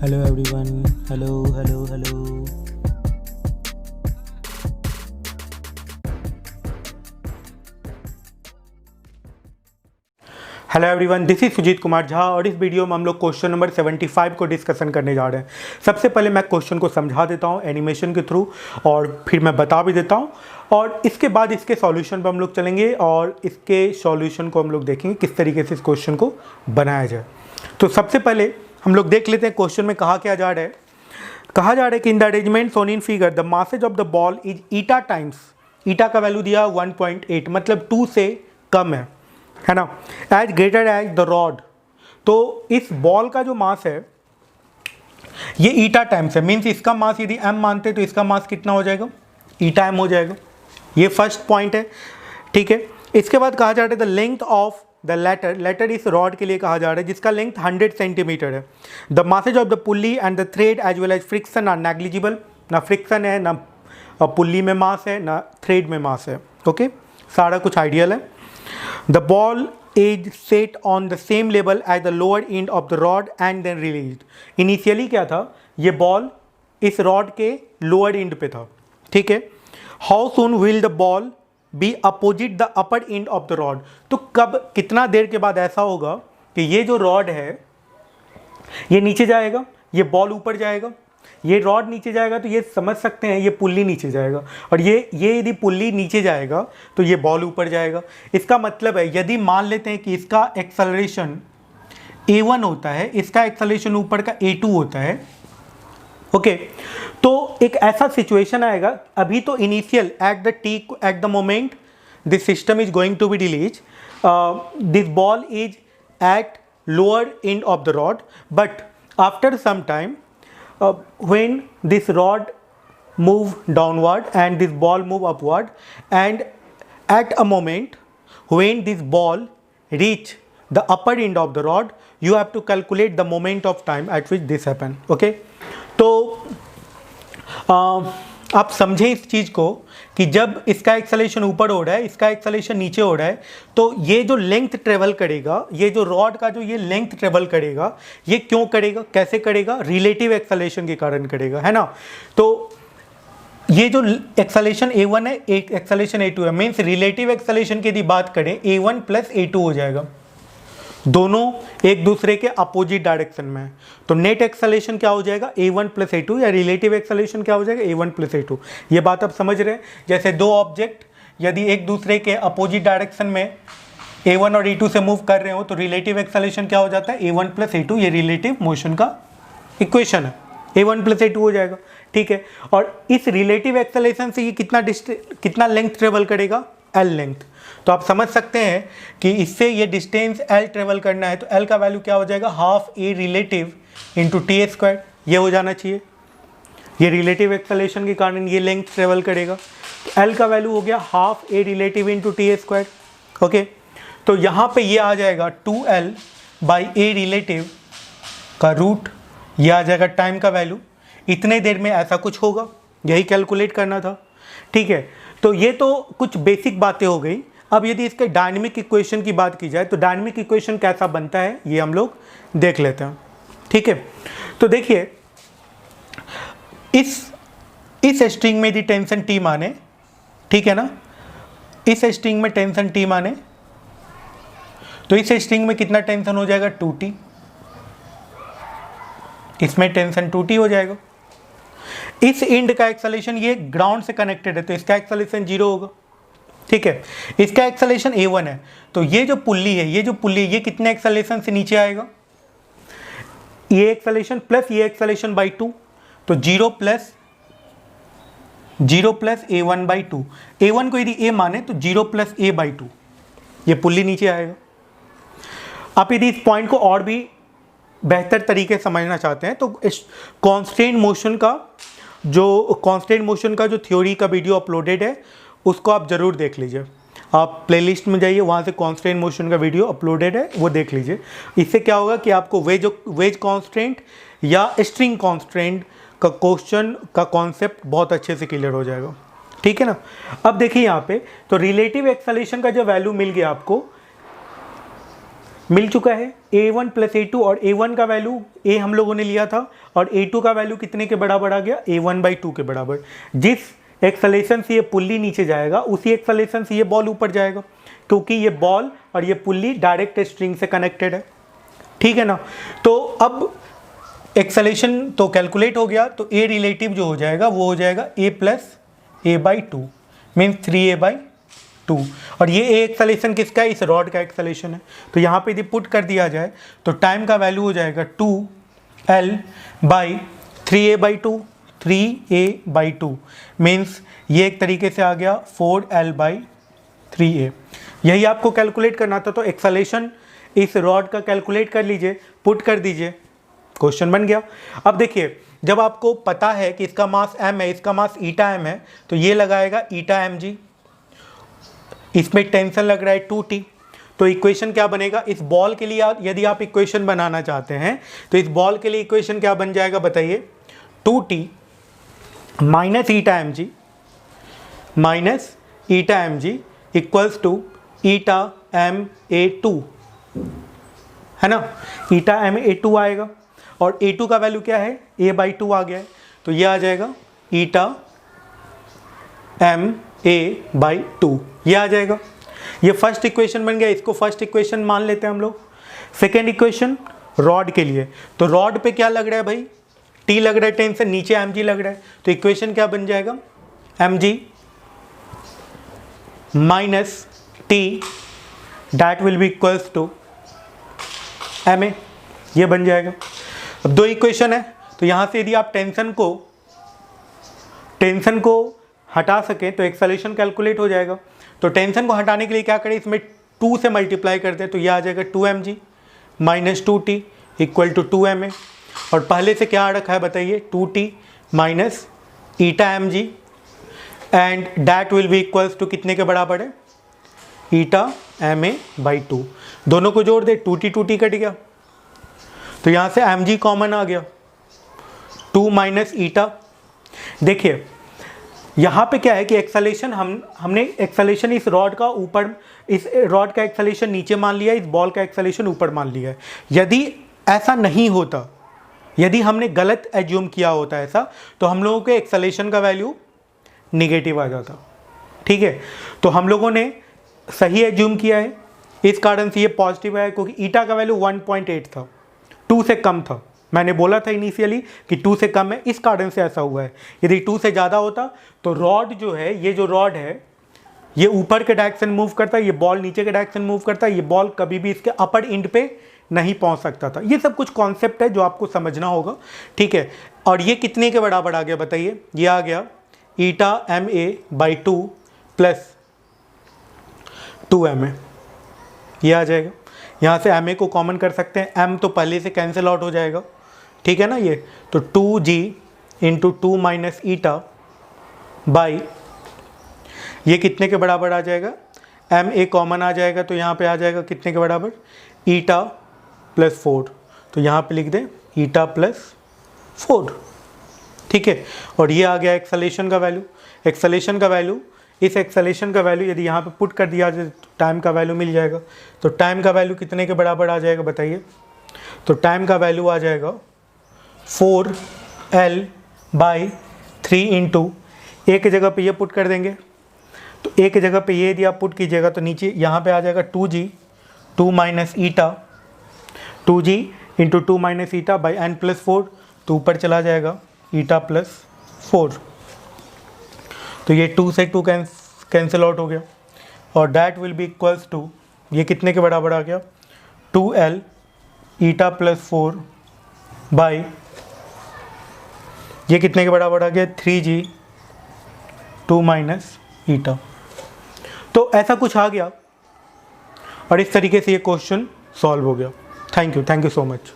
Hello everyone. Hello. Hello everyone, this is Sujit Kumar Jha और इस video में हम लोग क्वेश्चन नंबर 75 को डिस्कशन करने जा रहे हैं। सबसे पहले मैं क्वेश्चन को समझा देता हूं एनिमेशन के थ्रू और फिर मैं बता भी देता हूं और इसके बाद इसके सॉल्यूशन पर हम लोग चलेंगे और इसके सॉल्यूशन को हम लोग देखेंगे किस तरीके से इस क्वेश्चन को बनाया जाए। तो सबसे पहले हम लोग देख लेते हैं क्वेश्चन में कहा क्या जा रहा है। कहा जा रहा है कि in the arrangement shown in figure the masses of the ball is eta times, eta का वैल्यू दिया 1.8 मतलब 2 से कम है ना, as greater as the rod. तो इस बॉल का जो मास है ये ईटा टाइम्स है, मीन्स इसका मास यदि m मानते तो इसका मास कितना हो जाएगा, ईटा m हो जाएगा। ये फर्स्ट पॉइंट है, ठीक है। इसके बाद कहा जा रहा है the length of the letter इस रॉड के लिए कहा जा रहा है जिसका लेंथ 100 सेंटीमीटर है। The masses of the pulley and the thread as well as friction are negligible, ना फ्रिक्शन है, ना पुल्ली में मास है, ना थ्रेड में मास है। ओके, सारा कुछ आइडियल है। The ball is set on the same level as the lower end of the rod and then released. Initially क्या था, ये बॉल इस रॉड के लोअर एंड पे था, ठीक है। How soon will the ball be opposite the upper end of the rod? तो कब, कितना देर के बाद ऐसा होगा कि ये जो रॉड है ये नीचे जाएगा, ये बॉल ऊपर जाएगा, ये रॉड नीचे जाएगा, तो ये समझ सकते हैं ये पुल्ली नीचे जाएगा और ये यदि पुल्ली नीचे जाएगा तो ये बॉल ऊपर जाएगा। इसका मतलब है यदि मान लेते हैं कि इसका एक्सेलरेशन a1 होता है, इसका एक्सेलरेशन ऊपर का a2 होता है, ओके, तो एक ऐसा सिचुएशन आएगा, अभी तो initial at the moment this system is going to be release, this ball is at lower end of the rod, but after some time when this rod move downward and this ball move upward, and at a moment when this ball reach the upper end of the rod, you have to calculate the moment of time at which this happen. Okay, तो आप समझें इस चीज़ को कि जब इसका acceleration ऊपर हो रहा है, इसका एक्सेलरेशन नीचे हो रहा है, तो ये जो लेंथ ट्रेवल करेगा, ये जो रॉड का जो ये लेंथ ट्रेवल करेगा, ये क्यों करेगा, कैसे करेगा, रिलेटिव एक्सेलरेशन के कारण करेगा, है ना। तो ये जो एक्सेलरेशन a1 है, एक एक्सेलरेशन a2 है, मीन्स रिलेटिव एक्सेलरेशन की यदि बात करें a1 प्लस a2 हो जाएगा, दोनों एक दूसरे के अपोजिट डायरेक्शन में। तो नेट एक्सेलरेशन क्या हो जाएगा, a1 प्लस a2, या रिलेटिव एक्सेलरेशन क्या हो जाएगा, a1 प्लस a2। ये बात आप समझ रहे हैं। जैसे दो ऑब्जेक्ट यदि एक दूसरे के अपोजिट डायरेक्शन में a1 और a2 से मूव कर रहे हो तो रिलेटिव एक्सेलरेशन क्या हो जाता है, a1 प्लस a2। ये रिलेटिव मोशन का इक्वेशन है, a1 प्लस a2 हो जाएगा, ठीक है। और इस रिलेटिव एक्सेलरेशन से ये कितना लेंथ ट्रेवल करेगा, l लेंथ। तो आप समझ सकते हैं कि इससे ये डिस्टेंस l ट्रेवल करना है तो l का वैल्यू क्या हो जाएगा, half a relative into T square, ये हो जाना चाहिए। ये रिलेटिव एक्सेलरेशन के कारण ये लेंथ ट्रेवल करेगा, तो l का वैल्यू हो गया half a relative into T square. Okay, तो यहाँ पे ये आ जाएगा 2l बाई a रिलेटिव का रूट, ये आ जाएगा टाइम का वैल्यू। इतने देर में ऐसा कुछ होगा, यही कैलकुलेट करना था, ठीक है। तो ये तो कुछ बेसिक बातें हो गई। अब यदि इसके डायनेमिक इक्वेशन की बात की जाए तो डायनेमिक इक्वेशन कैसा बनता है ये हम लोग देख लेते हैं, ठीक है। तो देखिए इस स्ट्रिंग में यदि टेंशन T माने, ठीक है ना, इस स्ट्रिंग में टेंशन T माने तो इस स्ट्रिंग में कितना टेंशन हो जाएगा, 2T, इसमें टेंशन 2T हो जाएगा। इस एंड का एक्सेलरेशन ये ग्राउंड से कनेक्टेड है तो इसका एक्सेलरेशन 0 होगा, ठीक है। इसका एक्सेलरेशन a1 है तो ये जो पुल्ली है, ये कितने एक्सेलरेशन से नीचे आएगा, ये एक्सेलरेशन प्लस ये एक्सेलरेशन बाई 2, तो 0 प्लस a1 बाई 2। a1 को यदि a माने तो 0 प्लस a बाई 2, ये पुल्ली नीचे आएगा। आप यदि इस पॉइंट को और भी बेहतर तरीके से समझना चाहते हैं तो कांस्टेंट मोशन का जो थ्योरी का वीडियो अपलोडेड है उसको आप ज़रूर देख लीजिए। आप प्लेलिस्ट में जाइए, वहाँ से कांस्टेंट मोशन का वीडियो अपलोडेड है, वो देख लीजिए। इससे क्या होगा कि आपको वेज कांस्टेंट या स्ट्रिंग कांस्टेंट का क्वेश्चन का कॉन्सेप्ट बहुत अच्छे से क्लियर हो जाएगा, ठीक है ना। अब देखिए यहाँ पे तो रिलेटिव एक्सेलरेशन का जो वैल्यू मिल गया आपको मिल चुका है a1 प्लस a2, और a1 का वैल्यू a हम लोगों ने लिया था और a2 का वैल्यू कितने के बराबर आ गया, a1/2 के बराबर। जिस एक्सेलेरेशन से ये पुल्ली नीचे जाएगा उसी एक्सेलेरेशन से ये बॉल ऊपर जाएगा, क्योंकि ये बॉल और ये पुल्ली डायरेक्ट स्ट्रिंग से कनेक्टेड है, ठीक है ना। तो अब एक्सेलेरेशन तो कैलकुलेट हो गया, तो a रिलेटिव जो हो जाएगा वो हो जाएगा a plus a/2 means 3a/2, और ये a एक्सेलेरेशन किसका है, इस रॉड का एक्सेलेरेशन है। तो यहाँ पे यदि पुट कर दिया जाए तो टाइम का वैल्यू हो जाएगा 2l/3a/2, 3a/2 मीन्स ये एक तरीके से आ गया 4l/3a। यही आपको कैलकुलेट करना था, तो एक्सेलेरेशन इस रॉड का कैलकुलेट कर लीजिए, पुट कर दीजिए, क्वेश्चन बन गया। अब देखिए, जब आपको पता है कि इसका मास m है, इसका मास ईटा m है, तो ये लगाएगा ईटा mg, इसमें टेंशन लग रहा है 2t, तो इक्वेशन क्या बनेगा इस बॉल के लिए। यदि आप इक्वेशन बनाना चाहते हैं तो इस बॉल के लिए इक्वेशन क्या बन जाएगा बताइए, 2t minus eta mg equals to eta ma2, है ना। ईटा ma2 आएगा और a2 का वैल्यू क्या है, a/2 आ गया है, तो ये आ जाएगा ईटा ma/2, ये आ जाएगा। ये फर्स्ट इक्वेशन बन गया, इसको फर्स्ट इक्वेशन मान लेते हैं हम लोग। सेकेंड इक्वेशन रॉड के लिए, तो रॉड पे क्या लग रहा है भाई, t लग रहा है टेंशन, नीचे mg लग रहा है, तो इक्वेशन क्या बन जाएगा, mg minus t that will be equals to ma, ये बन जाएगा। अब दो इक्वेशन है, तो यहाँ से यदि आप टेंशन को हटा सकें तो एक्सेलेरेशन कैलकुलेट हो जाएगा। तो टेंशन को हटाने के लिए क्या करें, इसमें 2 से मल्टीप्लाई कर दें, तो यह आ जाएगा 2mg minus 2t equal to 2ma, और पहले से क्या आ रखा है बताइए, 2t minus eta mg and that will be equals to कितने के बराबर है, ईटा ma/2। दोनों को जोड़ दे, 2t कट गया, तो यहाँ से mg कॉमन आ गया, 2 माइनस ईटा। देखिए यहाँ पे क्या है कि एक्सेलेरेशन हमने एक्सेलेरेशन इस रॉड का ऊपर, इस रॉड का एक्सेलेरेशन नीचे मान लिया, इस बॉल का एक्सेलेरेशन ऊपर मान लिया है। यदि ऐसा नहीं होता, यदि हमने गलत एज्यूम किया होता ऐसा, तो हम लोगों के एक्सेलेरेशन का वैल्यू निगेटिव आ जाता, ठीक है। तो हम लोगों ने सही एज्यूम किया है, इस कारण से ये पॉजिटिव है, क्योंकि ईटा का वैल्यू 1.8 था, 2 से कम था। मैंने बोला था इनिशियली कि 2 से कम है, इस कारण से ऐसा हुआ है। यदि 2 से ज़्यादा होता तो रॉड जो है, ये जो रॉड है ये ऊपर के डायरेक्शन मूव करता है, ये बॉल नीचे के डायरेक्शन मूव करता है, ये बॉल कभी भी इसके अपर एंड पे नहीं पहुंच सकता था। ये सब कुछ कॉन्सेप्ट है जो आपको समझना होगा, ठीक है। और ये कितने के बराबर आ गया बताइए, ये आ गया ईटा ma/2 प्लस 2ma, ये आ जाएगा। यहाँ से ma को कॉमन कर सकते हैं, m तो पहले से कैंसिल आउट हो जाएगा, ठीक है ना। ये तो 2g into 2 minus eta by, ये कितने के बराबर आ जाएगा, ma कॉमन आ जाएगा, तो यहाँ पे आ जाएगा कितने के बराबर, ईटा प्लस 4, तो यहाँ पे लिख दें ईटा प्लस 4, ठीक है। और ये आ गया एक्सेलेरेशन का वैल्यू। एक्सेलेरेशन का वैल्यू, इस एक्सेलेरेशन का वैल्यू यदि यहाँ पे पुट कर दिया जाए तो टाइम का वैल्यू मिल जाएगा। तो टाइम का वैल्यू कितने के बराबर आ जाएगा बताइए, तो टाइम का वैल्यू आ जाएगा 4l/3 इंटू, एक जगह पे ये पुट कर देंगे, तो एक जगह पे ये यदि आप पुट कीजिएगा तो नीचे यहाँ पे आ जाएगा 2g 2 minus eta, 2g into 2 minus eta by n plus 4, तो ऊपर चला जाएगा ईटा प्लस 4, तो ये 2 से 2 कैंसिल आउट हो गया, और that will be equals to, ये कितने के बराबर आ गया, 2l ईटा प्लस 4 बाई, ये कितने के बराबर आ गया, 3g 2 माइनस ईटा। तो ऐसा कुछ आ गया और इस तरीके से ये क्वेश्चन सॉल्व हो गया। Thank you so much.